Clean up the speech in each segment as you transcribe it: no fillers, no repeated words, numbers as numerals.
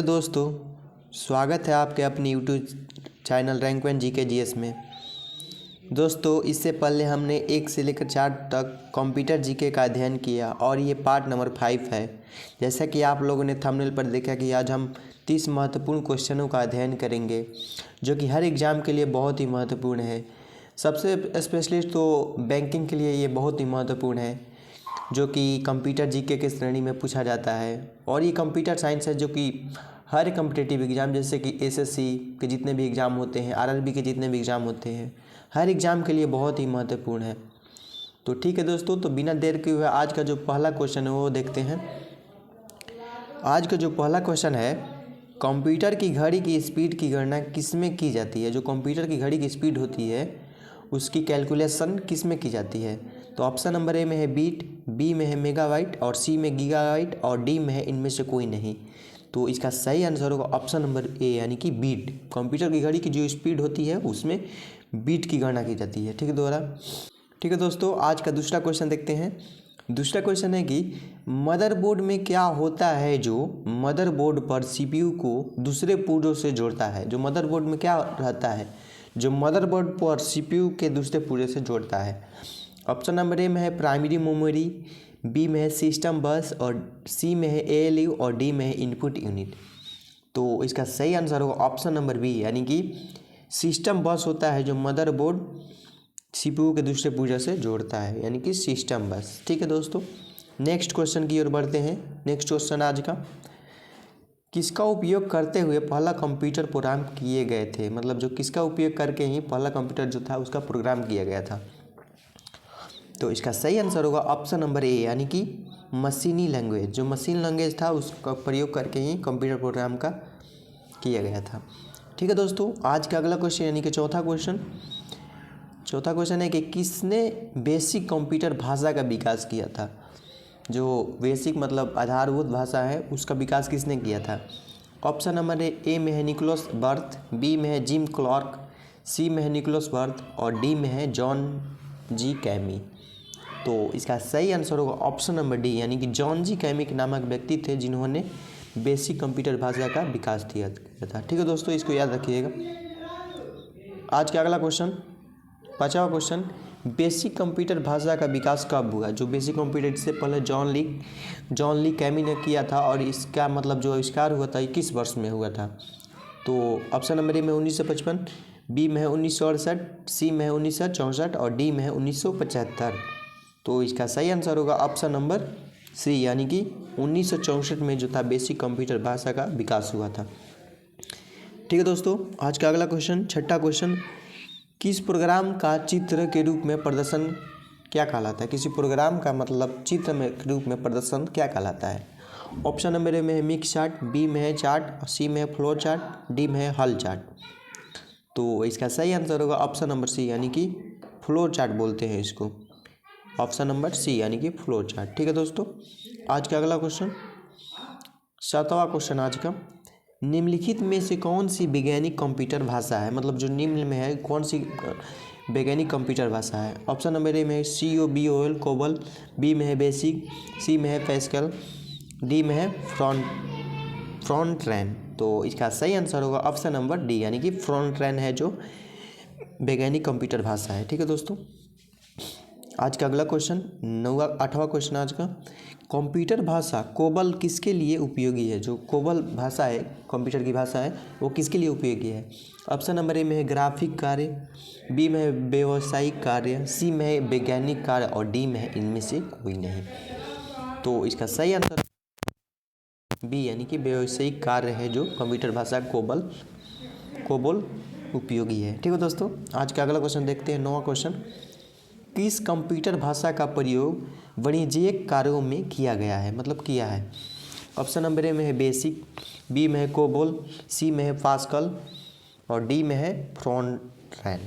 Hello दोस्तों, स्वागत है आपके अपनी यूट्यूब चैनल रैंक वन जी के जी एस में। दोस्तों, इससे पहले हमने 1 से लेकर 4 तक कंप्यूटर जीके का अध्ययन किया और ये पार्ट नंबर 5 है। जैसा कि आप लोगों ने थंबनेल पर देखा कि आज हम 30 महत्वपूर्ण क्वेश्चनों का अध्ययन करेंगे जो कि हर एग्ज़ाम के लिए बहुत ही महत्वपूर्ण है। सबसे स्पेशलिस्ट तो बैंकिंग के लिए ये बहुत ही महत्वपूर्ण है, जो कि कंप्यूटर जीके के श्रेणी में पूछा जाता है। और ये कंप्यूटर साइंस है जो कि हर कम्पिटिटिव एग्ज़ाम जैसे कि एसएससी के जितने भी एग्ज़ाम होते हैं, आरआरबी के जितने भी एग्ज़ाम होते हैं, हर एग्ज़ाम के लिए बहुत ही महत्वपूर्ण है। तो ठीक है दोस्तों, तो बिना देर के हुए आज का जो पहला क्वेश्चन है वो देखते हैं। आज का जो पहला क्वेश्चन है, कंप्यूटर की घड़ी की स्पीड की गणना किसमें की जाती है? जो कंप्यूटर की घड़ी की स्पीड होती है उसकी कैलकुलेशन किस में की जाती है? तो ऑप्शन नंबर ए में है बीट, बी में है मेगाबाइट और सी में गीगाबाइट और डी में है इनमें से कोई नहीं। तो इसका सही आंसर होगा ऑप्शन नंबर ए यानी कि बीट। कंप्यूटर की घड़ी की जो स्पीड होती है उसमें बीट की गणना की जाती है। ठीक है दोबारा। ठीक है दोस्तों, आज का दूसरा क्वेश्चन देखते हैं। दूसरा क्वेश्चन है कि मदरबोर्ड में क्या होता है जो मदरबोर्ड पर सीपीयू को दूसरे पुर्जों से जोड़ता है? जो मदरबोर्ड में क्या रहता है जो मदरबोर्ड पर सीपीयू के दूसरे पुर्जे से जोड़ता है? ऑप्शन नंबर ए में है प्राइमरी मेमोरी, बी में है सिस्टम बस और सी में है एएलयू और डी में है इनपुट यूनिट। तो इसका सही आंसर होगा ऑप्शन नंबर बी यानी कि सिस्टम बस होता है जो मदरबोर्ड सीपीयू के दूसरे पुर्जे से जोड़ता है, यानी कि सिस्टम बस। ठीक है दोस्तों, नेक्स्ट क्वेश्चन की ओर बढ़ते हैं। नेक्स्ट क्वेश्चन आज का, किसका उपयोग करते हुए पहला कंप्यूटर प्रोग्राम किए गए थे? मतलब जो किसका उपयोग करके ही पहला कंप्यूटर जो था उसका प्रोग्राम किया गया था? तो इसका सही आंसर होगा ऑप्शन नंबर ए यानी कि मशीनी लैंग्वेज। जो मशीन लैंग्वेज था उसका प्रयोग करके ही कंप्यूटर प्रोग्राम का किया गया था। ठीक है दोस्तों, आज का अगला क्वेश्चन यानी कि चौथा क्वेश्चन है कि किसने बेसिक कंप्यूटर भाषा का विकास किया था? जो बेसिक मतलब आधारभूत भाषा है उसका विकास किसने किया था? ऑप्शन नंबर ए में है निकोलस बर्थ, बी में है जिम क्लार्क, सी में है निकोलस बर्थ और डी में है जॉन जी कैमी। तो इसका सही आंसर होगा ऑप्शन नंबर डी यानी कि जॉन जी कैमिक नामक व्यक्ति थे जिन्होंने बेसिक कंप्यूटर भाषा का विकास किया था। ठीक है दोस्तों, इसको याद रखिएगा। आज का अगला क्वेश्चन, पांचवा क्वेश्चन, बेसिक कंप्यूटर भाषा का विकास कब हुआ? जो बेसिक कंप्यूटर से पहले जॉन ली कैमी ने किया था और इसका मतलब जो आविष्कार हुआ था किस वर्ष में हुआ था? तो ऑप्शन नंबर ए में 1955, बी में है 1968, सी में है 1964 और डी में है 1975। तो इसका सही आंसर होगा ऑप्शन नंबर सी यानी कि 1964 में जो था बेसिक कंप्यूटर भाषा का विकास हुआ था। ठीक है दोस्तों, आज का अगला क्वेश्चन, छठा क्वेश्चन, किस प्रोग्राम का चित्र के रूप में प्रदर्शन क्या कहलाता है? किसी प्रोग्राम का मतलब चित्र में के रूप में प्रदर्शन क्या कहलाता है? ऑप्शन नंबर ए में है मिक्स चार्ट, बी में है चार्ट, सी में है फ्लो चार्ट, डी में है हल चार्ट। तो इसका सही आंसर होगा ऑप्शन नंबर सी यानी कि फ्लो चार्ट बोलते हैं इसको। ऑप्शन नंबर सी यानी कि फ्लो चार्ट। ठीक है दोस्तों, आज का अगला क्वेश्चन, सातवां क्वेश्चन आज का, निम्नलिखित में से कौन सी वैज्ञानिक कंप्यूटर भाषा है? मतलब जो निम्न में है कौन सी वैज्ञानिक कंप्यूटर भाषा है? ऑप्शन नंबर ए में है COBOL कोबल, बी में है बेसिक, सी में है पैस्कल, डी में है फ्रॉन्ट्रैन। तो इसका सही आंसर होगा ऑप्शन नंबर डी यानी कि फ्रॉन्ट्रैन है जो वैज्ञानिक कंप्यूटर भाषा है। ठीक है दोस्तों, आज का अगला क्वेश्चन, आठवां क्वेश्चन आज का, कंप्यूटर भाषा कोबल किसके लिए उपयोगी है? जो कोबल भाषा है कंप्यूटर की भाषा है वो किसके लिए उपयोगी है? ऑप्शन नंबर ए में है ग्राफिक कार्य, बी में है व्यावसायिक कार्य, सी में है वैज्ञानिक कार्य और डी में है इनमें से कोई नहीं। तो इसका सही आंसर बी यानी कि व्यावसायिक कार्य है जो कंप्यूटर भाषा कोबल उपयोगी है। ठीक है दोस्तों, आज का अगला क्वेश्चन देखते हैं, नौवां क्वेश्चन, किस कंप्यूटर भाषा का प्रयोग वाणिज्यिक कार्यों में किया गया है? मतलब किया है। ऑप्शन नंबर ए में है बेसिक, बी में है कोबोल, सी में है पास्कल और डी में है फ्रॉन्ट्रैन।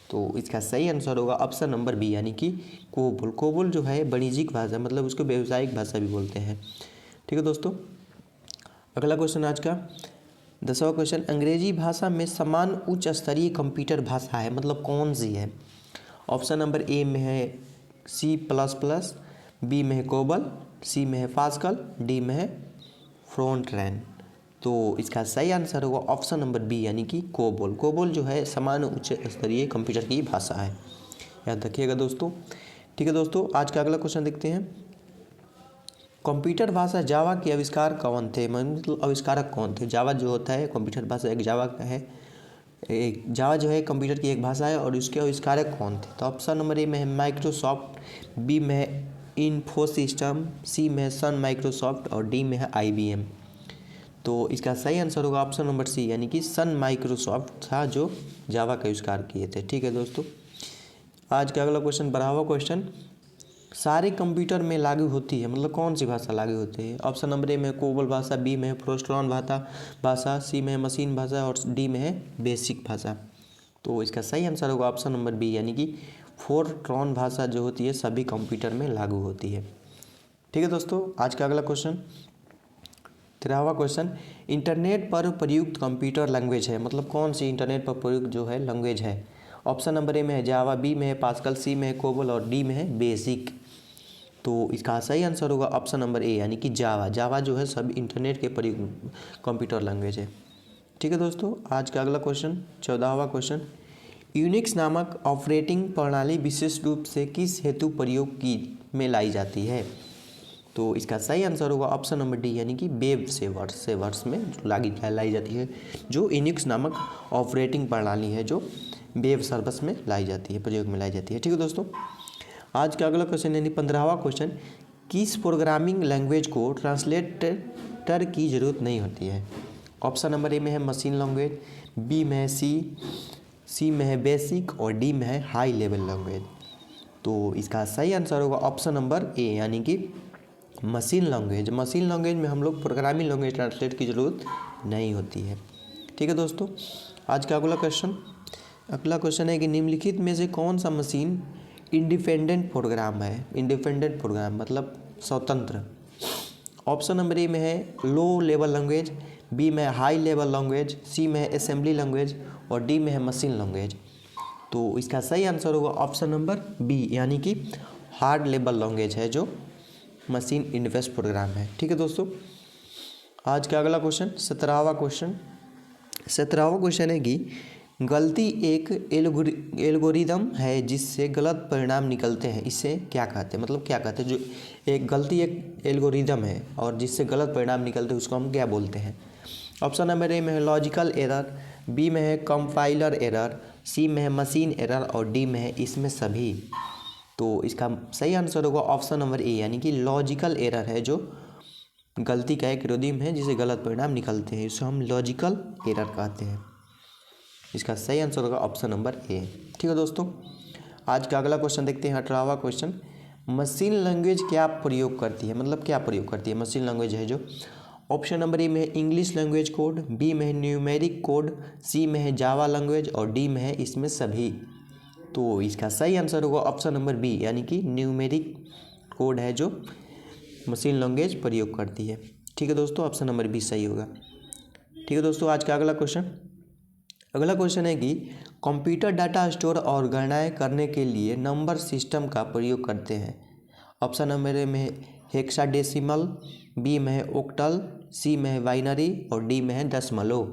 तो इसका सही आंसर होगा ऑप्शन नंबर बी यानी कि कोबोल। कोबोल जो है वाणिज्यिक भाषा मतलब उसको व्यावसायिक भाषा भी बोलते हैं। ठीक है दोस्तों, अगला क्वेश्चन आज का 10वां क्वेश्चन, अंग्रेजी भाषा में समान उच्च स्तरीय कंप्यूटर भाषा है मतलब कौन सी है? ऑप्शन नंबर ए में है C++, बी में है कोबल, सी में है पास्कल, डी में है फ्रॉन्ट्रैन। तो इसका सही आंसर होगा ऑप्शन नंबर बी यानी कि कोबोल। कोबोल जो है सामान्य उच्च स्तरीय कंप्यूटर की भाषा है, याद रखिएगा दोस्तों। ठीक है दोस्तों, आज का अगला क्वेश्चन देखते हैं। कंप्यूटर भाषा जावा के आविष्कार कौन थे, मतलब आविष्कारक कौन थे। जावा जो होता है कंप्यूटर भाषा एक जावा का है, एक जावा जो है कंप्यूटर की एक भाषा है, और उसके आविष्कारक कौन थे। तो ऑप्शन नंबर ए में है माइक्रोसॉफ्ट, बी में है इन्फोसिस्टम, सी में है सन माइक्रोसॉफ्ट और डी में है IBM। तो इसका सही आंसर होगा ऑप्शन नंबर सी यानी कि सन माइक्रोसॉफ्ट था जो जावा का आविष्कार किए थे। ठीक है दोस्तों, आज का अगला क्वेश्चन बड़ा हुआ क्वेश्चन, सारे कंप्यूटर में लागू होती है, मतलब कौन सी भाषा लागू होती है। ऑप्शन नंबर ए में कोबोल भाषा, बी में है फोर्ट्रॉन भाषा, सी में है मशीन भाषा और डी में है बेसिक भाषा। तो इसका सही आंसर होगा ऑप्शन नंबर बी यानी कि फोर्ट्रॉन भाषा जो होती है सभी कंप्यूटर में लागू होती है। ठीक है दोस्तों, आज का अगला क्वेश्चन 13वां क्वेश्चन, इंटरनेट पर प्रयुक्त कंप्यूटर लैंग्वेज है, मतलब कौन सी इंटरनेट पर प्रयुक्त जो है लैंग्वेज है। ऑप्शन नंबर ए में है जावा, बी में है पास्कल, सी में है कोबोल और डी में है बेसिक। तो इसका सही आंसर होगा ऑप्शन नंबर ए यानी कि जावा। जावा जो है सब इंटरनेट के प्रयुक्त कंप्यूटर लैंग्वेज है। ठीक है दोस्तों, आज का अगला क्वेश्चन 14वां क्वेश्चन, यूनिक्स नामक ऑपरेटिंग प्रणाली विशेष रूप से किस हेतु प्रयोग की में लाई जाती है। तो इसका सही आंसर होगा ऑप्शन नंबर डी यानी कि वेब सेवर्स में लाई जाती है, जो यूनिक्स नामक ऑपरेटिंग प्रणाली है जो वेब सर्विस में लाई जाती है, प्रयोग में लाई जाती है। ठीक है दोस्तों, आज का अगला क्वेश्चन यानी 15वां क्वेश्चन, किस प्रोग्रामिंग लैंग्वेज को ट्रांसलेटर की ज़रूरत नहीं होती है। ऑप्शन नंबर ए में है मशीन लैंग्वेज, बी में है सी में है बेसिक और डी में है हाई लेवल लैंग्वेज। तो इसका सही आंसर होगा ऑप्शन नंबर ए यानी कि मशीन लैंग्वेज। मशीन लैंग्वेज में हम लोग प्रोग्रामिंग लैंग्वेज ट्रांसलेट की ज़रूरत नहीं होती है। ठीक है दोस्तों, आज का अगला क्वेश्चन है कि निम्नलिखित में से कौन सा मशीन इंडिपेंडेंट प्रोग्राम है। इंडिपेंडेंट प्रोग्राम मतलब स्वतंत्र। ऑप्शन नंबर ए में है लो लेवल लैंग्वेज, बी में है हाई लेवल लैंग्वेज, सी में है असेंबली लैंग्वेज और डी में है मशीन लैंग्वेज। तो इसका सही आंसर होगा ऑप्शन नंबर बी यानी कि हार्ड लेवल लैंग्वेज है जो मशीन इंटरफेस प्रोग्राम है। ठीक है दोस्तों, आज का अगला क्वेश्चन 17वां क्वेश्चन है कि गलती एक एल्गोरिदम है जिससे गलत परिणाम निकलते हैं, इसे क्या कहते हैं, मतलब क्या कहते हैं। जो एक गलती एक एल्गोरिदम है और जिससे गलत परिणाम निकलते हैं उसको हम क्या बोलते हैं। ऑप्शन नंबर ए में है लॉजिकल एरर, बी में है कंपाइलर एरर, सी में है मशीन एरर और डी में है इसमें सभी। तो इसका सही आंसर होगा ऑप्शन नंबर ए यानी कि लॉजिकल एरर है जो गलती का एक एल्गोरिदम है जिसे गलत परिणाम निकलते हैं, इसे हम लॉजिकल एरर कहते हैं। इसका सही आंसर होगा ऑप्शन नंबर ए। ठीक है दोस्तों, आज का अगला क्वेश्चन देखते हैं 18वां क्वेश्चन, मशीन लैंग्वेज क्या प्रयोग करती है, मतलब क्या प्रयोग करती है मशीन लैंग्वेज है जो। ऑप्शन नंबर ए में है इंग्लिश लैंग्वेज कोड, बी में है न्यूमेरिक कोड, सी में है जावा लैंग्वेज और डी में है इसमें सभी। तो इसका सही आंसर होगा ऑप्शन नंबर बी यानी कि न्यूमेरिक कोड है जो मशीन लैंग्वेज प्रयोग करती है। ठीक है दोस्तों, ऑप्शन नंबर बी सही होगा। ठीक है दोस्तों, आज का अगला क्वेश्चन है कि कंप्यूटर डाटा स्टोर और गणनाएं करने के लिए नंबर सिस्टम का प्रयोग करते हैं। ऑप्शन नंबर ए में है हेक्साडेसिमल, बी में है ओक्टल, सी में है बाइनरी और डी में है दशमलव।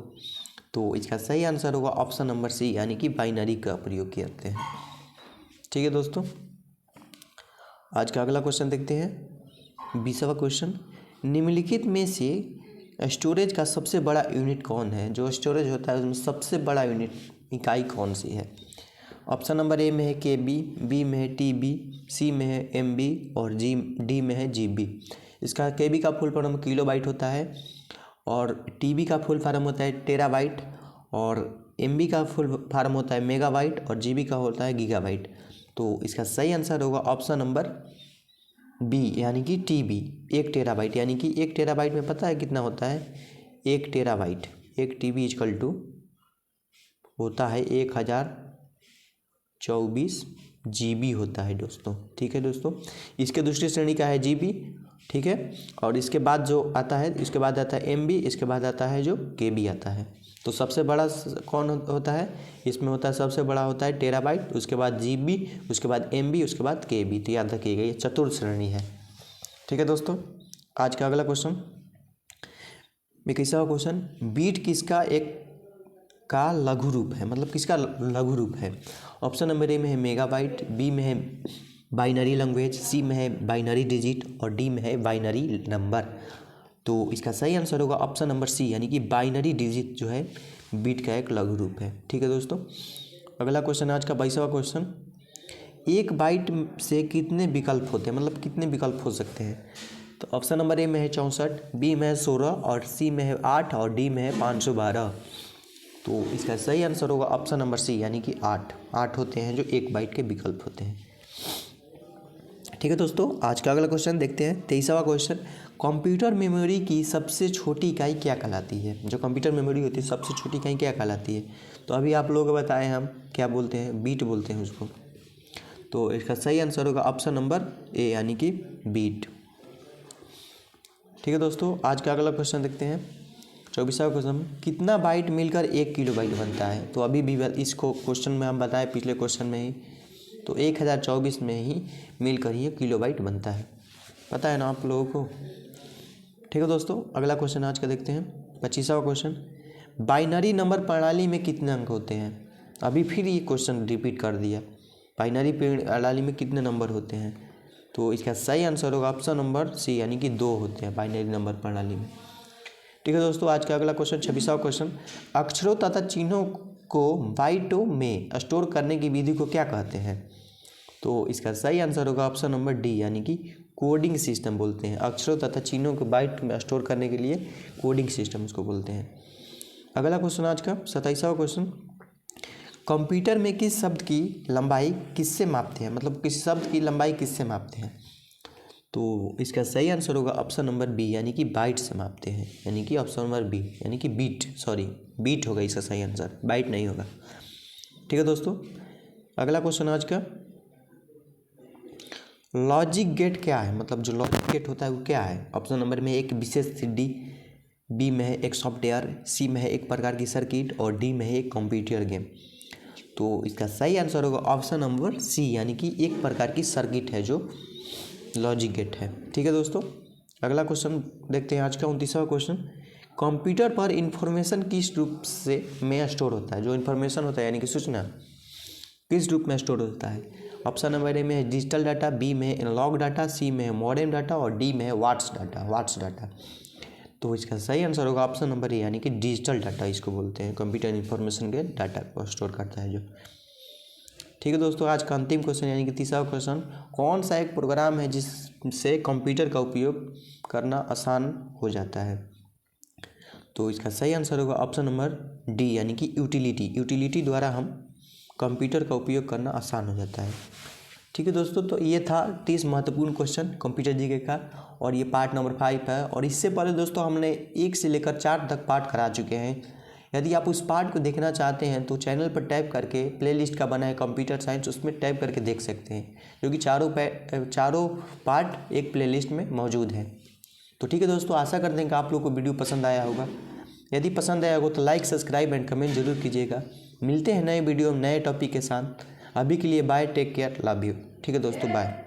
तो इसका सही आंसर होगा ऑप्शन नंबर सी यानी कि बाइनरी का प्रयोग करते हैं। ठीक है दोस्तों, आज का अगला क्वेश्चन देखते हैं 20वां क्वेश्चन, निम्नलिखित में से स्टोरेज का सबसे बड़ा यूनिट कौन है। जो स्टोरेज होता है उसमें सबसे बड़ा यूनिट इकाई कौन सी है। ऑप्शन नंबर ए में है KB, बी में है TB, सी में है MB और डी में है GB। इसका KB का फुल फॉर्म किलोबाइट होता है और TB का फुल फॉर्म होता है टेराबाइट और MB का फुल फॉर्म होता है मेगाबाइट और GB का होता है गीगाबाइट। तो इसका सही आंसर होगा ऑप्शन नंबर बी यानी कि TB 1 टेराबाइट, यानी कि 1 टेराबाइट में पता है कितना होता है 1 टेराबाइट। 1 TB इक्वल टू होता है 1024 GB होता है दोस्तों। ठीक है दोस्तों, इसके दूसरी श्रेणी का है GB। ठीक है, और इसके बाद जो आता है, इसके बाद आता है MB, इसके बाद आता है जो KB आता है। तो सबसे बड़ा कौन होता है इसमें, होता है सबसे बड़ा होता है टेराबाइट, उसके बाद GB, उसके बाद MB, उसके बाद KB। तो याद रखिएगा ये चतुर्थ श्रेणी है। ठीक है दोस्तों, आज का अगला क्वेश्चन 21वां क्वेश्चन, बीट किसका एक का लघु रूप है, मतलब किसका लघु रूप है। ऑप्शन नंबर ए में है मेगाबाइट, बी में है बाइनरी लैंग्वेज, सी में है बाइनरी डिजिट और डी में है बाइनरी नंबर। तो इसका सही आंसर होगा ऑप्शन नंबर सी, यानी कि बाइनरी डिजिट जो है बीट का एक लघु रूप है। ठीक है दोस्तों, अगला क्वेश्चन आज का 22वां क्वेश्चन, एक बाइट से कितने विकल्प होते हैं, मतलब कितने विकल्प हो सकते हैं। तो ऑप्शन नंबर ए में है 64, बी में है 16 और सी में है 8 और डी में है 512। तो इसका सही आंसर होगा ऑप्शन नंबर सी, यानी कि 8 होते हैं जो एक बाइट के विकल्प होते हैं। ठीक है दोस्तों, आज का अगला क्वेश्चन देखते हैं 23वां क्वेश्चन, कंप्यूटर मेमोरी की सबसे छोटी इकाई क्या कहलाती है। जो कंप्यूटर मेमोरी होती है सबसे छोटी इकाई क्या कहलाती है। तो अभी आप लोग बताएं हम क्या बोलते हैं, बीट बोलते हैं उसको। तो इसका सही आंसर होगा ऑप्शन नंबर ए, यानी कि बीट। ठीक है दोस्तों, आज का अगला क्वेश्चन देखते हैं 24वां क्वेश्चन, कितना बाइट मिलकर 1 किलोबाइट बनता है। तो अभी भी इसको क्वेश्चन में हम बताएं पिछले क्वेश्चन में ही, तो 1024 में ही मिलकर ये किलोबाइट बनता है, पता है ना आप लोगों को। ठीक है दोस्तों, अगला क्वेश्चन आज का देखते हैं 25वां क्वेश्चन, बाइनरी नंबर प्रणाली में कितने अंक होते हैं। अभी फिर ये क्वेश्चन रिपीट कर दिया, बाइनरी प्रणाली में कितने नंबर होते हैं। तो इसका सही आंसर होगा ऑप्शन नंबर सी, यानी कि 2 होते हैं बाइनरी नंबर प्रणाली में। ठीक है दोस्तों, आज का अगला क्वेश्चन 26वां क्वेश्चन, अक्षरों तथा चिन्हों को बाइटों में स्टोर करने की विधि को क्या कहते हैं। तो इसका सही आंसर होगा ऑप्शन नंबर डी, यानी कि कोडिंग सिस्टम बोलते हैं। अक्षरों तथा चिन्हों को बाइट में स्टोर करने के लिए कोडिंग सिस्टम उसको बोलते हैं। अगला क्वेश्चन आज का 27वां क्वेश्चन, कंप्यूटर में किस शब्द की लंबाई किससे मापते हैं, मतलब किस शब्द की लंबाई किससे मापते हैं। तो इसका सही आंसर होगा ऑप्शन नंबर बी, यानी कि बाइट से मापते हैं, यानी कि ऑप्शन नंबर बी, यानी कि बीट होगा इसका सही आंसर, बाइट नहीं होगा। ठीक है दोस्तों, अगला क्वेश्चन आज का, लॉजिक गेट क्या है, मतलब जो लॉजिक गेट होता है वो क्या है। ऑप्शन नंबर में एक विशेष सिद्धि, बी में है एक सॉफ्टवेयर, सी में है एक प्रकार की सर्किट और डी में है एक कंप्यूटर गेम। तो इसका सही आंसर होगा ऑप्शन नंबर सी, यानी कि एक प्रकार की सर्किट है जो लॉजिक गेट है। ठीक है दोस्तों, अगला क्वेश्चन देखते हैं आज का 29वां क्वेश्चन, कंप्यूटर पर इंफॉर्मेशन किस रूप से में स्टोर होता है। जो इंफॉर्मेशन होता है यानी कि सूचना किस रूप में स्टोर होता है। ऑप्शन नंबर ए में है डिजिटल डाटा, बी में है एनालॉग डाटा, सी में है मॉडेम डाटा और डी में है वाट्स डाटा। तो इसका सही आंसर होगा ऑप्शन नंबर ए, यानी कि डिजिटल डाटा इसको बोलते हैं, कंप्यूटर इंफॉर्मेशन के डाटा को स्टोर करता है जो। ठीक है दोस्तों, आज का अंतिम क्वेश्चन यानी कि 30वां क्वेश्चन, कौन सा एक प्रोग्राम है जिससे कंप्यूटर का उपयोग करना आसान हो जाता है। तो इसका सही आंसर होगा ऑप्शन नंबर डी, यानी कि यूटिलिटी द्वारा हम कंप्यूटर का उपयोग करना आसान हो जाता है। ठीक है दोस्तों, तो ये था 30 महत्वपूर्ण क्वेश्चन कंप्यूटर जीके का, और ये पार्ट नंबर 5 है। और इससे पहले दोस्तों हमने 1 से लेकर 4 तक पार्ट करा चुके हैं। यदि आप उस पार्ट को देखना चाहते हैं तो चैनल पर टाइप करके प्लेलिस्ट का बना है कंप्यूटर साइंस, उसमें टाइप करके देख सकते हैं, क्योंकि चारों पार्ट एक प्लेलिस्ट में मौजूद है। तो ठीक है दोस्तों, आशा करते हैं कि आप लोग को वीडियो पसंद आया होगा। यदि पसंद आया हो तो लाइक, सब्सक्राइब एंड कमेंट जरूर कीजिएगा। मिलते हैं नए वीडियो नए टॉपिक के साथ। अभी के लिए bye, take care, love you. ठीक है दोस्तों, बाय।